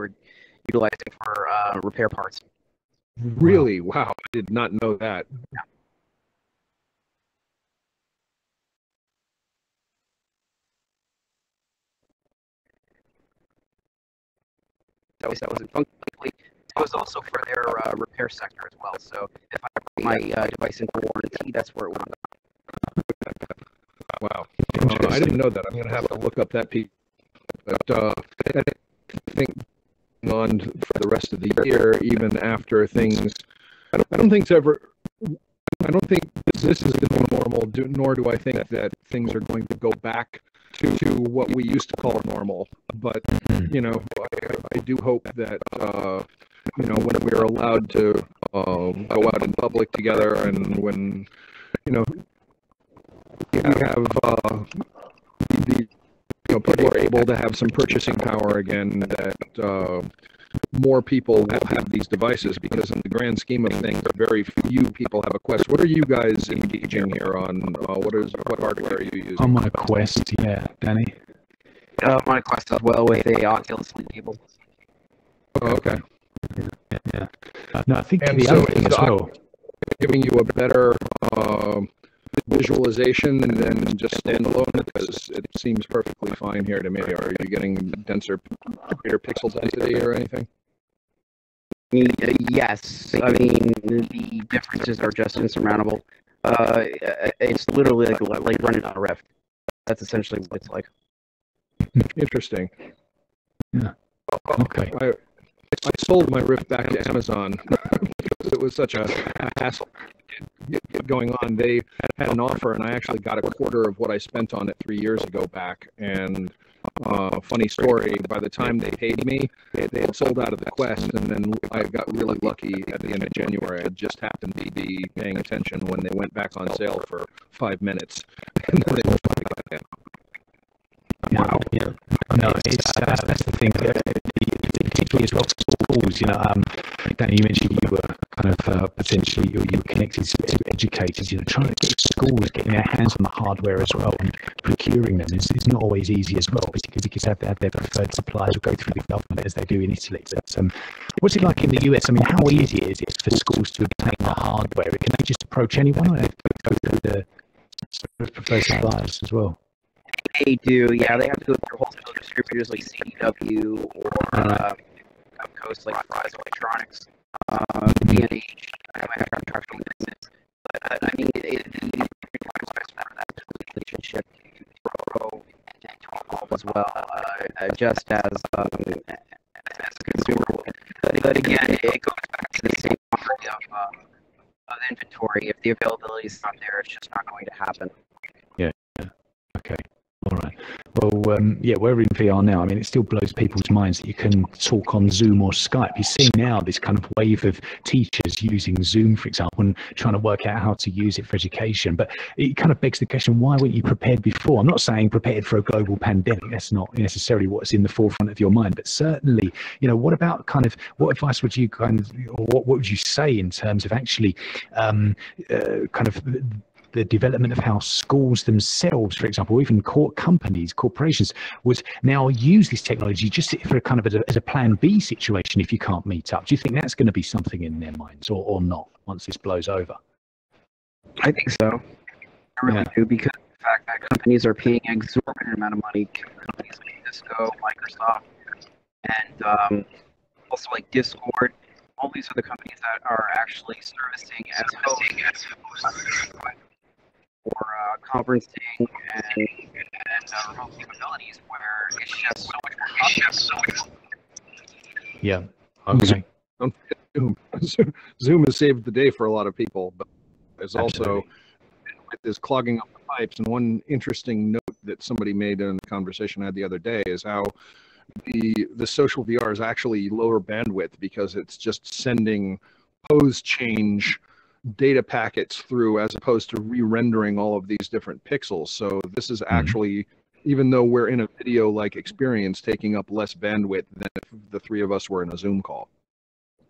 were utilizing for repair parts. Really? Wow, I did not know that. Yeah. That was it was also for their repair sector as well. So if I put my device in warranty, that's where it went. Wow, I didn't know that. I'm going to have to look up that piece. But I think on for the rest of the year, even after things, I don't think this is the new normal. Nor do I think that things are going to go back to what we used to call normal. But I do hope that when we're allowed to go out in public together, and when we have people are able to have some purchasing power again, that more people will have these devices, because in the grand scheme of things, very few people have a Quest. What are you guys engaging here on? What hardware are you using? I'm on a Quest, yeah, Danny. I'm on a Quest as well with a Oculus Sleep cable. Oh, okay. Yeah. No, I think the other thing as well, giving you a better visualization than just standalone, because it seems perfectly fine here to me. Are you getting greater pixel density or anything? Yes. I mean, the differences are just insurmountable. It's literally like running on a Rift. That's essentially what it's like. Interesting. Yeah. Okay. I sold my Rift back to Amazon because it was such a hassle going on. They had an offer, and I actually got a quarter of what I spent on it 3 years ago back. And funny story, by the time they paid me, they had sold out of the Quest, and then I got really lucky at the end of January. I just happened to be paying attention when they went back on sale for 5 minutes, and then they were finally got down. Wow. Yeah. No, that's the thing. Particularly as well for schools, Danny, you mentioned you were kind of potentially you were connected to educators. Trying to get schools getting their hands on the hardware as well and procuring them is not always easy as well, because they have to have their preferred suppliers or go through the government as they do in Italy. But, what's it like in the US? I mean, how easy is it for schools to obtain the hardware? Can they just approach anyone, or they go through the preferred suppliers as well? They do, yeah. They have to go through wholesale distributors like CDW or Coast, like Fry's Electronics, B&H. I have contractual business, but I mean, the relationship to grow and to evolve as well, just as a consumer would. But again, it goes back to the same point of inventory. If the availability is not there, it's just not going to happen. Yeah. Okay. All right. Well, we're in VR now. I mean, it still blows people's minds that you can talk on Zoom or Skype. You're seeing now this kind of wave of teachers using Zoom, for example, and trying to work out how to use it for education. But it kind of begs the question, why weren't you prepared before? I'm not saying prepared for a global pandemic. That's not necessarily what's in the forefront of your mind. But certainly, what about what advice would you or what would you say in terms of actually the development of how schools themselves, for example, or even corporations, would now use this technology just for as a plan B situation if you can't meet up? Do you think that's going to be something in their minds or not once this blows over? I think so. I really do, because of the fact that companies are paying an exorbitant amount of money to companies like Cisco, Microsoft, and also like Discord. All these are the companies that are actually servicing as hosts for conferencing and remote capabilities, where it's just so much more. Yeah. Okay. Zoom has saved the day for a lot of people, but there's also this clogging up the pipes. And one interesting note that somebody made in a conversation I had the other day is how the social VR is actually lower bandwidth, because it's just sending pose change data packets through, as opposed to re-rendering all of these different pixels. So this is actually, even though we're in a video-like experience, taking up less bandwidth than if the three of us were in a Zoom call.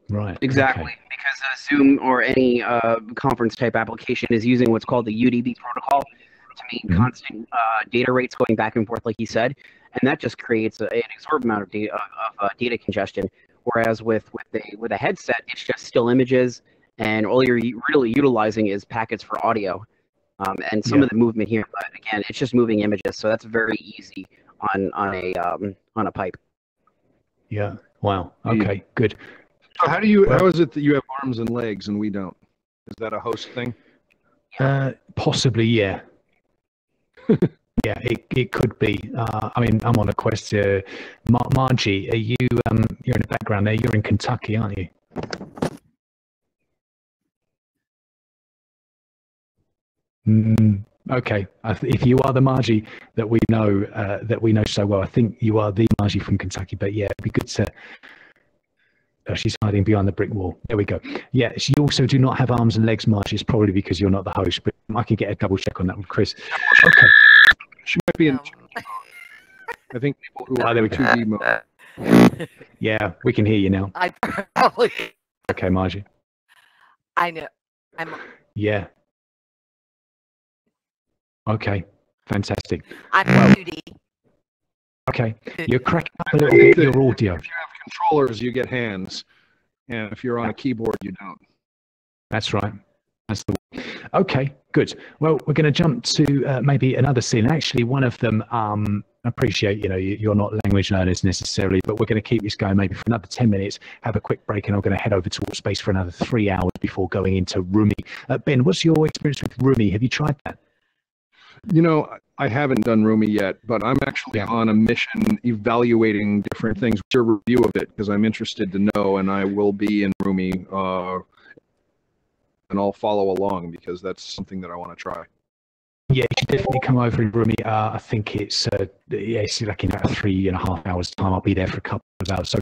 Right. Exactly, okay. Because Zoom or any conference type application is using what's called the UDP protocol, to maintain constant data rates going back and forth, like he said, and that just creates an exorbitant amount of data congestion. Whereas with a headset, it's just still images, and all you're really utilizing is packets for audio, and some of the movement here. But again, it's just moving images, so that's very easy on a pipe. Yeah. Wow. Okay. Good. So how is it that you have arms and legs and we don't? Is that a host thing? Possibly, yeah. Yeah, it could be. I mean, I'm on a Quest. Margie, are you? You're in the background there. You're in Kentucky, aren't you? Okay. If you are the Margie that we know so well, I think you are the Margie from Kentucky. But yeah, it'd be good to. Oh, she's hiding behind the brick wall. There we go. Yeah, you also do not have arms and legs, Margie. It's probably because you're not the host, but I can get a double check on that with Chris. Okay. She might be in. I think people who are in 2D mode. Yeah, we can hear you now. I probably. Okay, Margie. I know. Yeah. Okay. Fantastic. I'm 2D. Okay. You're cracking up a little bit your audio. If you have controllers, you get hands, and if you're on a keyboard, you don't. That's right. That's the one. Okay, good. Well, we're going to jump to maybe another scene. Actually, one of them, I appreciate, you're not language learners necessarily, but we're going to keep this going maybe for another 10 minutes, have a quick break, and I'm going to head over to Space for another 3 hours before going into Rumi. Ben, what's your experience with Rumi? Have you tried that? I haven't done Rumi yet, but I'm actually on a mission evaluating different things. What's your review of it? Because I'm interested to know, and I will be in Rumi, and I'll follow along because that's something that I want to try. Yeah, you should definitely come over in Rumi. I think it's like in about 3.5 hours time. I'll be there for a couple of hours. So,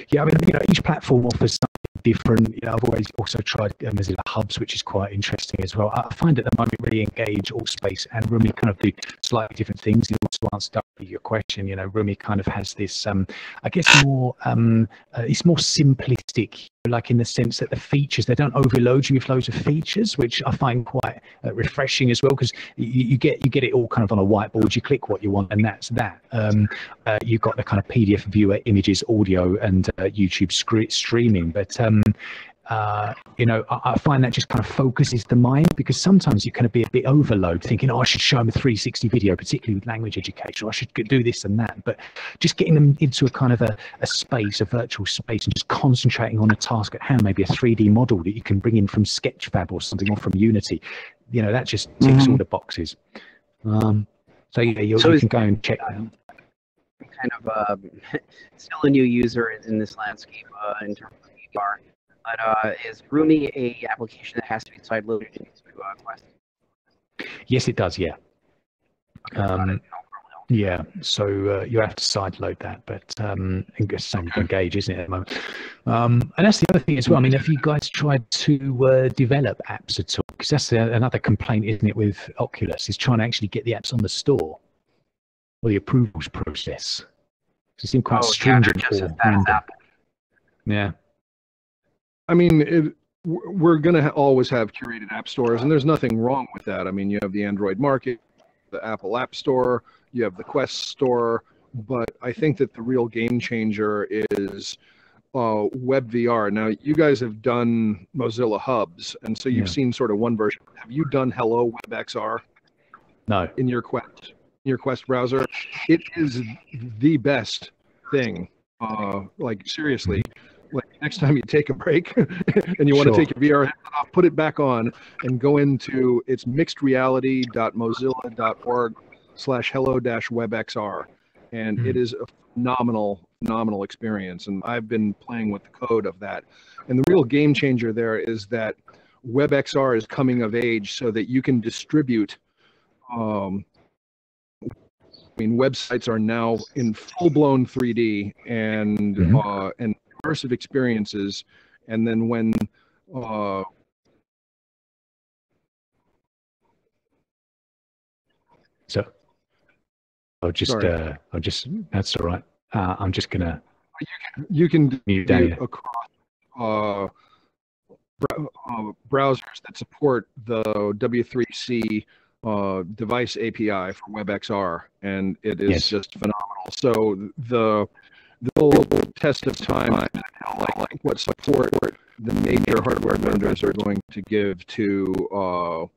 yeah, I mean, each platform offers something different. I've always also tried Mozilla Hubs, which is quite interesting as well. I find at the moment really Engage, Allspace, and Rumi kind of do slightly different things. To answer your question, Rumi kind of has this, I guess, more it's more simplistic, like in the sense that the features, they don't overload you with loads of features, which I find quite refreshing as well, because you get it all kind of on a whiteboard. You click what you want, and that's that. You've got the kind of PDF viewer, images, audio, and YouTube streaming, but I find that just kind of focuses the mind, because sometimes you can be a bit overload, thinking, I should show them a 360 video, particularly with language education, or I should do this and that. But just getting them into a kind of a space, a virtual space, and just concentrating on a task at hand, maybe a 3D model that you can bring in from Sketchfab or something, or from Unity, that just ticks all the boxes. So yeah, you can go and check that out. Kind of still a new user in this landscape in terms of VR. But is Rumi a application that has to be sideloaded into Quest? Yes, it does. Yeah. Yeah. So you have to sideload that, but same with Engage, isn't it, at the moment? And that's the other thing as well. I mean, have you guys tried to develop apps at all? Because that's another complaint, isn't it, with Oculus, is trying to actually get the apps on the store, or the approvals process. It seems quite stringent. Yeah. I mean, we're going to always have curated app stores, and there's nothing wrong with that. I mean, you have the Android market, the Apple App Store, you have the Quest Store, but I think that the real game changer is WebVR. Now, you guys have done Mozilla Hubs, and so you've seen sort of one version. Have you done Hello WebXR? No. In your Quest browser? It is the best thing. Like, seriously. Like, next time you take a break and you want to take your VR headset off, put it back on and go into mixedreality.mozilla.org/hello-webxr. And it is a phenomenal experience. And I've been playing with the code of that. And the real game changer there is that WebXR is coming of age so that you can distribute. I mean, websites are now in full-blown 3D and immersive experiences, and then when so I'll just that's all right. I'm just gonna you can mute do down across browsers that support the W3C device API for WebXR, and it is just phenomenal. So the whole test of time, like what support the major hardware vendors are going to give to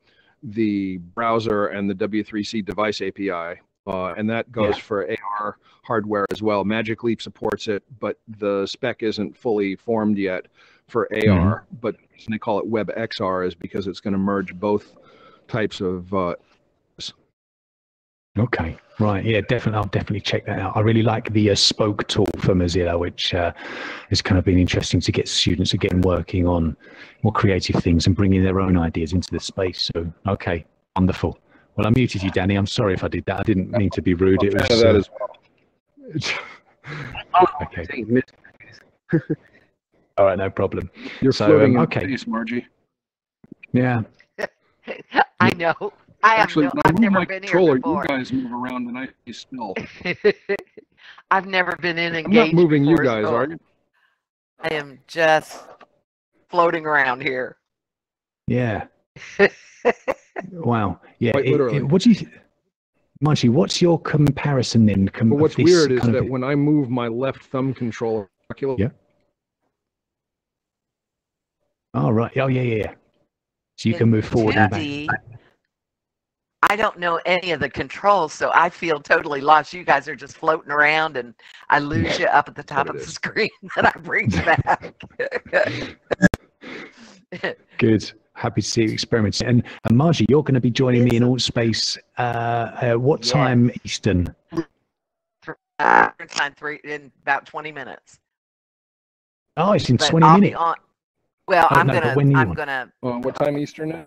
the browser and the W3C device API. And that goes for AR hardware as well. Magic Leap supports it, but the spec isn't fully formed yet for AR. But the reason they call it WebXR is because it's going to merge both types of. Okay, right, yeah, definitely. I'll definitely check that out. I really like the Spoke tool for Mozilla, which has kind of been interesting to get students again working on more creative things and bringing their own ideas into the space. So, okay, wonderful. Well, I muted you, Danny. I'm sorry if I did that. I didn't mean to be rude. It was. That as well. Okay. All right, no problem. You're floating in space, Margie. Yeah. I know. I've never been here before. You guys move around and I stay still. I've never been in engaged. I'm not moving before, you guys, so are you? I am just floating around here. Yeah. Wow. Yeah. Quite literally. What do you, Margie? What's your comparison then? Well, what's weird is that when I move my left thumb controller, yeah. Oh right. Oh yeah. So you can move forward and back. I don't know any of the controls, so I feel totally lost. You guys are just floating around, and I lose you up at the top of the screen, and I bring you back. Good. Happy to see you experimenting. And Margie, you're going to be joining me in AltSpace. What time Eastern? Time 3 in about 20 minutes. Oh, it's in 20 minutes. I'm gonna. What time Eastern now?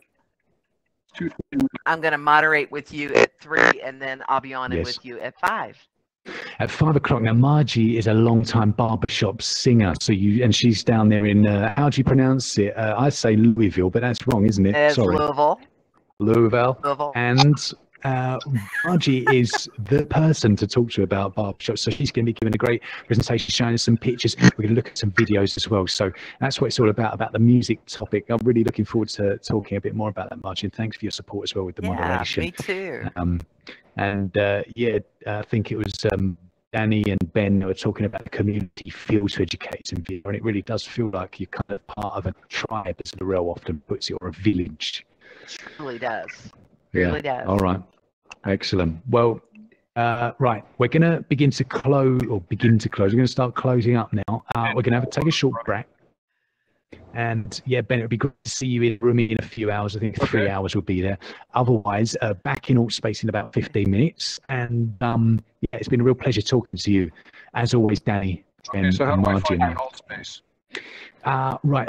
I'm gonna moderate with you at 3, and then I'll be on it with you at 5. At 5 o'clock. Now, Margie is a long-time barbershop singer, and she's down there in how do you pronounce it? I say Louisville, but that's wrong, isn't it? It's Sorry. Louisville. And Margie is the person to talk to about barbershop. So she's going to be giving a great presentation, showing us some pictures. We're going to look at some videos as well. So that's what it's all about the music topic. I'm really looking forward to talking a bit more about that, Margie. And thanks for your support as well with the moderation. Me too. I think it was Danny and Ben who were talking about the community feel to educate in VR. And it really does feel like you're kind of part of a tribe, as Lorel often puts it, or a village. It really does. Really does. All right. Excellent. Well, right. We're going to begin to close. We're going to start closing up now. We're going to take a short break. And yeah, Ben, it would be good to see you in the room in a few hours. I think 3 hours will be there. Otherwise, back in AltSpace in about 15 minutes. And it's been a real pleasure talking to you. As always, Danny. Okay, so how do I find AltSpace? Right.